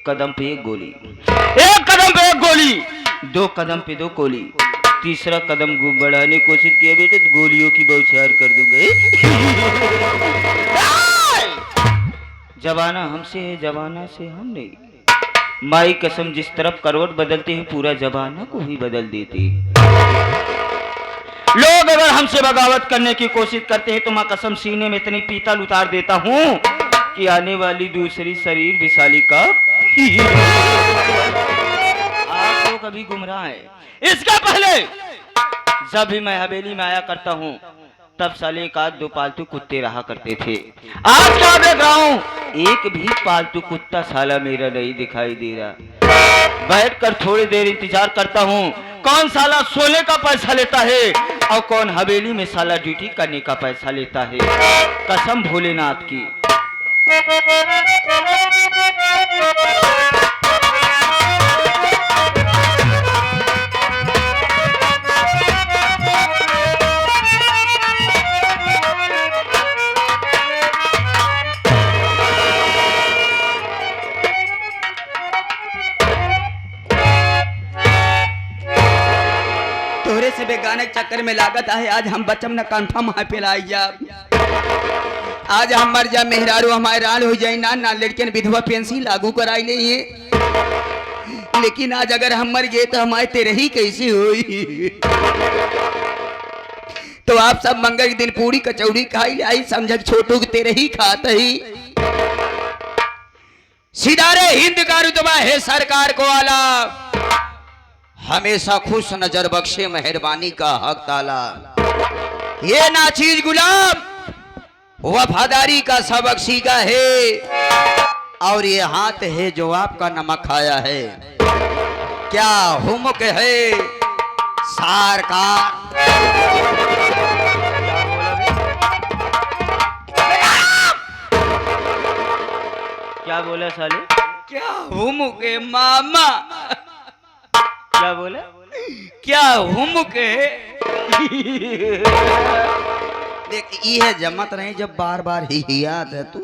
एक कदम पे एक गोली, एक कदम पे एक गोली, दो कदम पे दो गोली, तीसरा कदम बढ़ाने की कोशिश किया बेटे तो गोलियों की बौछार कर दूंगा। जमाना हमसे है, जमाना से हम नहीं। माई कसम, जिस तरफ करवट बदलते हैं पूरा जमाना को ही बदल देते हैं। लोग अगर हमसे बगावत करने की कोशिश करते हैं तो मां कसम सीने में इतनी पीतल उतार देता हूं कि आने वाली दूसरी शरीर विशाली का आप तो कभी गुमराह है। इसका पहले जब भी मैं हवेली में आया करता हूं तब साले एक आध दो पालतू कुत्ते रहा करते थे। आज क्या देख रहा हूं, एक भी पालतू कुत्ता साला मेरा नहीं दिखाई दे रहा। बैठकर थोड़ी देर इंतजार करता हूं कौन साला सोने का पैसा लेता है और कौन हवेली में साला ड्यूटी करने का पैसा लेता है। कसम भोलेनाथ की। से बेगाने चक्कर में लागत है आज हम बचम न कंफर्म है पिलाई जा। आज हम मर जा मेहरारू हमारे राल हो जाए ना ना लड़कियन विधवा पेंशन लागू कराई ले ये। लेकिन आज अगर हम मर गए तो हमारे तेरे ही कैसे हुई। तो आप सब मंगल के दिन पूरी कचौड़ी खाई ले आई समझ छोटू के तेरे ही खात ही। सिदारे हिंद का रुतबा है सरकार को आला, हमेशा खुश नजर बख्शे मेहरबानी का हक ताला। ये नाचीज गुलाम वफादारी का सबक सीखा है और ये हाथ है जो आपका नमक खाया है। क्या हुम्क है सार का। क्या बोला साले? क्या हुम्क है मामा। क्या बोला? क्या हुम्क है। देख ये जमत नहीं जब बार बार ही याद है तू।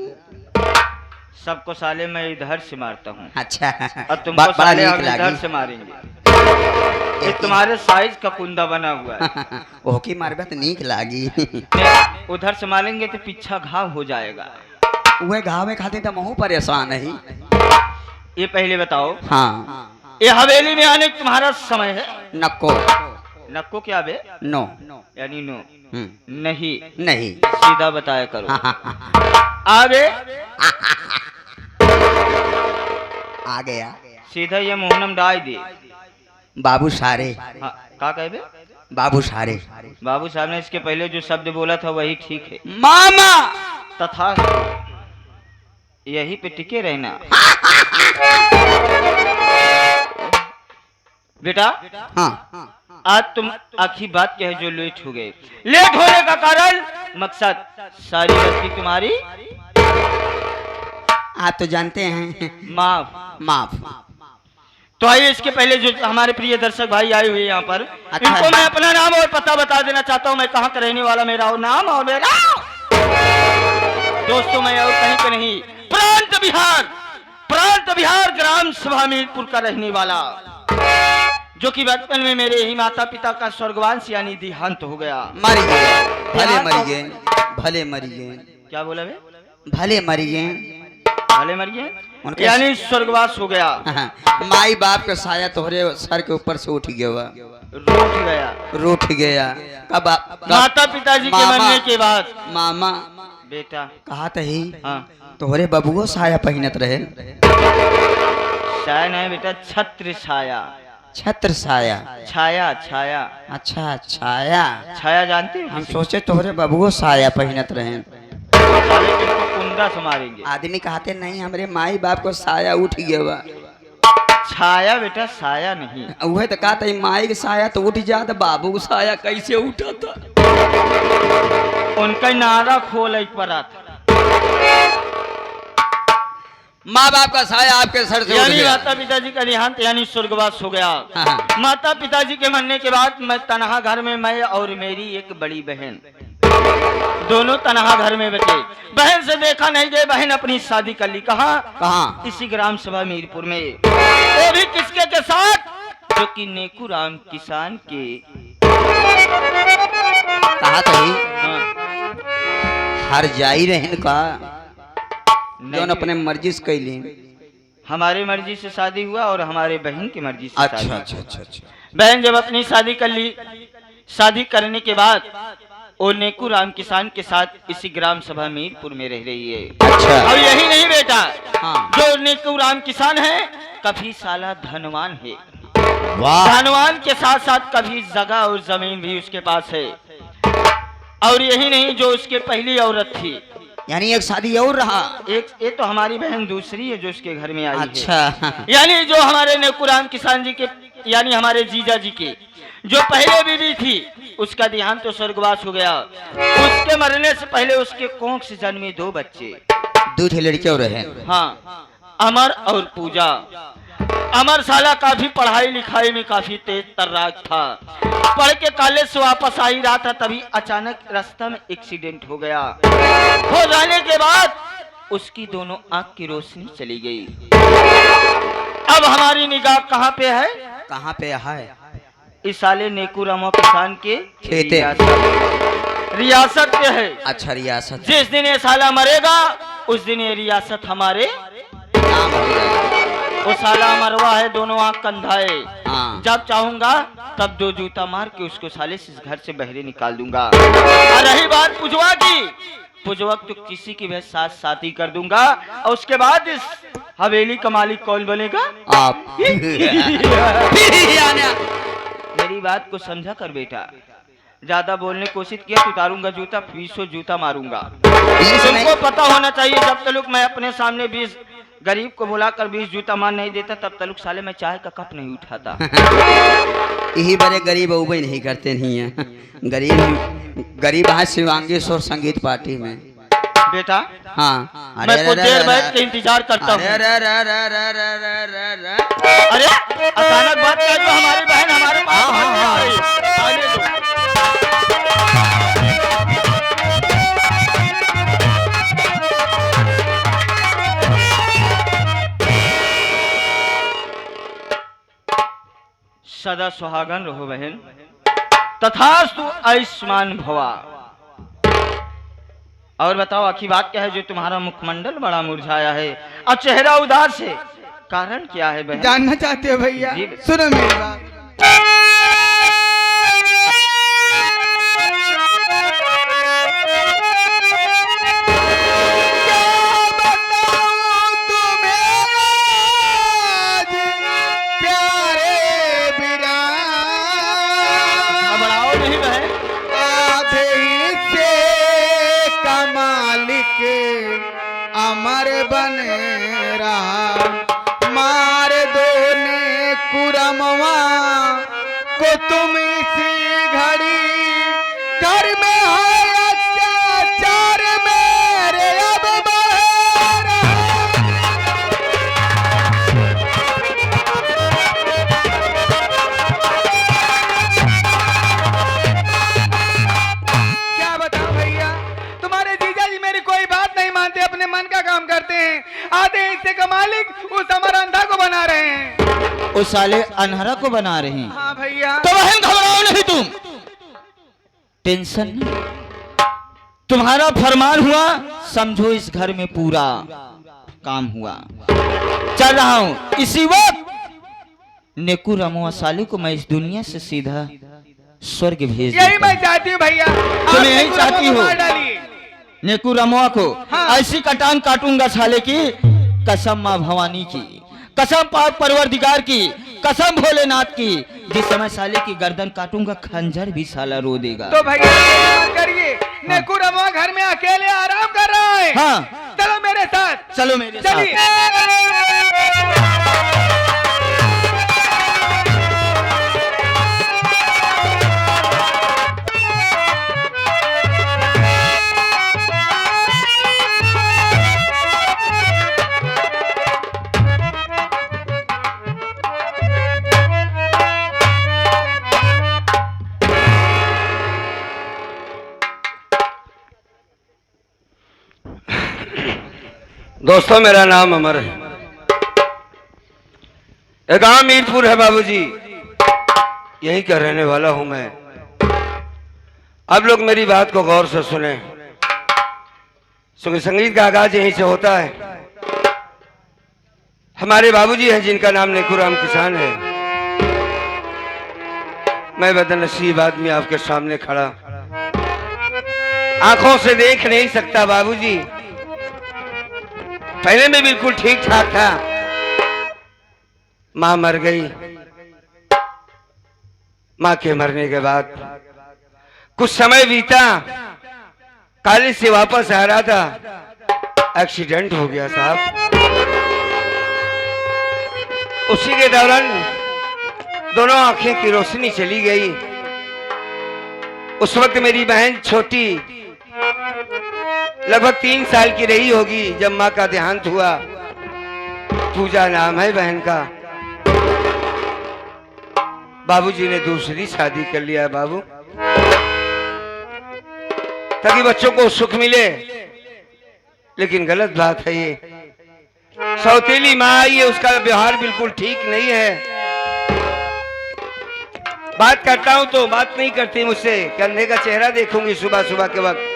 सबको साले मैं इधर से मारता हूँ। अच्छा और तुमको साले हम इधर से मारेंगे। ये तुम्हारे साइज का कुंदा बना हुआ है। ओके मारबे तो नीक लागी। उधर से मारेंगे तो पीछा घाव हो जाएगा। वह घाव में खाते तो महू परेशान है। ये पहले बताओ। हाँ ये हवेली में आने तुम्हारा समय है? नको। नको क्या बे? नो यानी नो नहीं नहीं सीधा बताया करो। आगे आ गया सीधा ये मोहनम डाल दे। बाबू सारे। हाँ, का कहे बे? बाबू सारे। बाबू साहब ने इसके पहले जो शब्द बोला था वही ठीक है। मामा तथा यही पे टिके रहना बेटा। हाँ आज तुम आखिरी बात क्या है जो लेट हो गए। लेट होने का कारण मकसद सारी गलती तुम्हारी। आप तो जानते हैं। माफ माफ। तो आइए इसके पहले जो हमारे प्रिय दर्शक भाई आए हुए यहाँ पर अच्छा। इनको मैं अपना नाम और पता बता देना चाहता हूँ। मैं कहाँ का रहने वाला, मेरा और नाम और मेरा दोस्तों मैं और कहीं पे नहीं, प्रांत बिहार ग्राम सभा मीरपुर का रहने वाला, जो कि बचपन में मेरे ही माता पिता का स्वर्गवास यानी देहांत हो गया। मर गए भले मर गए भले मर गए। क्या बोला बे? भले मर गए भले मर गए यानी स्वर्गवास हो गया। माई बाप का साया तोहरे सर के ऊपर से उठ गया। रूठ गया। कब माता पिताजी के मरने के बाद मामा बेटा कहा ही। हाँ तोहरे बबुओ साया पहनत रहे। साया नहीं बेटा, छत्र छाया। छत्र साया छाया छाया। अच्छा छाया। छाया जानते हैं? हम सोचे तोहरे बबुओ साया पहनत रहे। कुंदा से मारेंगे। आदमी कहते नहीं हमरे माई बाप को साया उठ गया। छाया बेटा साया नहीं। वह तो कहता माई के साया तो उठ जाता, बाबू का साया कैसे उठा था। उनका नारा खोल एक पर आता। माँ बाप का साया आपके सर से यानी माता पिताजी का देहांत यानी स्वर्गवास हो गया। हाँ। माता पिताजी के मरने के बाद मैं तनहा घर में, मैं और मेरी एक बड़ी बहन दोनों तनहा घर में बचे। बहन से देखा नहीं गए, बहन अपनी शादी कर ली। कहाँ? कहाँ? इसी ग्राम सभा मीरपुर में। वो भी किसके के साथ? जो कि नेकू राम किसान के। कहा कही हाँ। हर जाई रहन का नहीं। जौन अपने मर्जी से कैली। हमारे मर्जी से शादी हुआ और हमारे बहन की मर्जी से अच्छा शादी। अच्छा अच्छा अच्छा। बहन जब अपनी शादी कर ली, शादी करने के बाद वो नेकू राम किसान के साथ इसी ग्राम सभा मीरपुर में रह रही है। अच्छा। और यही नहीं बेटा, हाँ। जो नेकू राम किसान है कभी साला धनवान है। वाह। धनवान के साथ साथ कभी जगह और जमीन भी उसके पास है। और यही नहीं, जो उसके पहली औरत थी, यानी एक शादी और रहा। एक ये तो हमारी बहन दूसरी है जो उसके घर में आई अच्छा। है। यानी जो हमारे नेकू राम किसान जी के, यानी हमारे जीजा जी के जो पहले बीवी थी, उसका देहांत तो स्वर्गवास हो गया। उसके मरने से पहले उसके कोख से जन्मे 2 बच्चे। 2 लड़के और रहे। हाँ, अमर और पूजा। अमर साला काफी पढ़ाई लिखाई में काफी तेज तर्राक था। पढ़ के कॉलेज से वापस आ ही रहा था, तभी अचानक रास्ता में एक्सीडेंट हो गया। हो जाने के बाद उसकी दोनों आंख की रोशनी चली गई। अब हमारी निगाह कहाँ पे है? कहाँ पे है? इस साले नेकू रामा किसान के खेते। रियासत पे है। अच्छा, रियासत। जिस दिन ये साला मरेगा उस दिन ये रियासत हमारे नाम हो जाएगा। वो साला मरवा है, दोनों आंख कंधा है। हाँ। जब चाहूंगा तब 2 जूता मार के उसको साले से इस घर से बहरे निकाल दूंगा। और रही बात पुजवा की, पुजवक तो किसी की भी साथ साथी कर दूंगा। और उसके बाद इस हवेली का मालिक कौन बनेगा? आप। मेरी बात को समझा कर बेटा, ज्यादा बोलने की कोशिश किया तो उतारूंगा जूता, 20 जूता मारूंगा। तुमको पता होना चाहिए, जब तक मैं अपने सामने 20 गरीब को बुलाकर 20 जूता मार नहीं देता, तब तक साले मैं चाय का कप नहीं उठाता। यही बड़े गरीब उबे नहीं करते नहीं है। गरीब है शिवांगेश्वर संगीत पार्टी में बेटा। हाँ। मैं कुछ देर बैठ के इंतजार करता हूँ। अरे अचानक बात क्या, जो हमारी बहन हमारे पास भागने आ रही है। आने दो। सदा सुहागन रहो बहन, तथास्तु आयुष्मान भवा। और बताओ आखिर बात क्या है जो तुम्हारा मुखमंडल बड़ा मुरझाया है और चेहरा उदास है? कारण क्या है बहन? जानना चाहते हो भैया? जी। सुनो मेरी बात। घबराओ नहीं बहन। अमर बने रहा, मार दो ने कुरमवा को तुम इसी घड़ी। घर में है अत्याचार मेरे अब बढ़ रहा। क्या बताऊं भैया, तुम्हारे जीजा जी मेरी कोई बात नहीं मानते, अपने मन का काम करते हैं। आधे हिस्से का मालिक उस अमर अंधा को बना रहे हैं। उस साले अनहरा को बना रहे हैं। हाँ भैया। तो बहन घबराओ नहीं, तुम टेंशन नहीं। तुम्हारा फरमान हुआ, समझो इस घर में पूरा काम हुआ। चल रहा हूं इसी वक्त। नेकू रमुआ साले को मैं इस दुनिया से सीधा स्वर्ग भेज यही देता मैं हूं। चाहती हूँ भैया। तुम यही चाहती हो? मार डालिए। नेकू रमुआ को हाँ। ऐसी कटान काटूंगा साले की, कसम माँ भवानी की, कसम पाक परवरदिगार की, कसम भोलेनाथ की। जिस समय साले की गर्दन काटूंगा खंजर भी साला रो देगा। तो भैया मत करिए। नेकू रमुआ घर में अकेले आराम कर रहा है। हाँ। चलो मेरे साथ। चलो मेरे साथ। चलिए। दोस्तों, मेरा नाम अमर है। एक गांव मीरपुर है बाबूजी, यहीं का रहने वाला हूं मैं। अब लोग मेरी बात को गौर से सुने। संगीत का आगाज यहीं से होता है। हमारे बाबूजी हैं जिनका नाम नेकुराम किसान है। मैं बदनसीब आदमी आपके सामने खड़ा, आंखों से देख नहीं सकता बाबूजी। पहले में बिल्कुल ठीक ठाक था, मां मर गई। मां के मरने के बाद कुछ समय बीता, कॉलेज से वापस आ रहा था, एक्सीडेंट हो गया साहब। उसी के दौरान दोनों आंखें की रोशनी चली गई। उस वक्त मेरी बहन छोटी लगभग 3 साल की रही होगी जब मां का देहांत हुआ। पूजा नाम है बहन का। बाबूजी ने दूसरी शादी कर लिया है बाबू, ताकि बच्चों को सुख मिले। लेकिन गलत बात है ये। सौतेली माँ आई है, उसका व्यवहार बिल्कुल ठीक नहीं है। बात करता हूं तो बात नहीं करती मुझसे। कंधे का चेहरा देखूंगी सुबह सुबह के वक्त।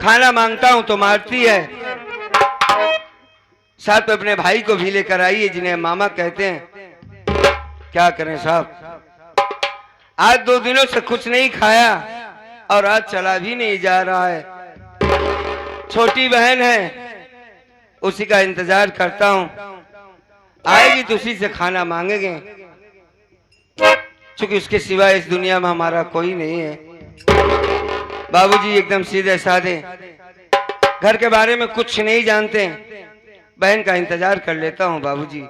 खाना मांगता हूं तो मारती है। साथ में अपने भाई को भी लेकर आई है, जिन्हें मामा कहते हैं। क्या करें साहब, आज 2 दिनों से कुछ नहीं खाया और आज चला भी नहीं जा रहा है। छोटी बहन है, उसी का इंतजार करता हूं। आएगी तो उसी से खाना मांगेंगे, क्योंकि उसके सिवा इस दुनिया में हमारा कोई नहीं है। बाबूजी एकदम सीधे साधे, घर के बारे में कुछ नहीं जानते। बहन का इंतजार कर लेता हूं बाबूजी।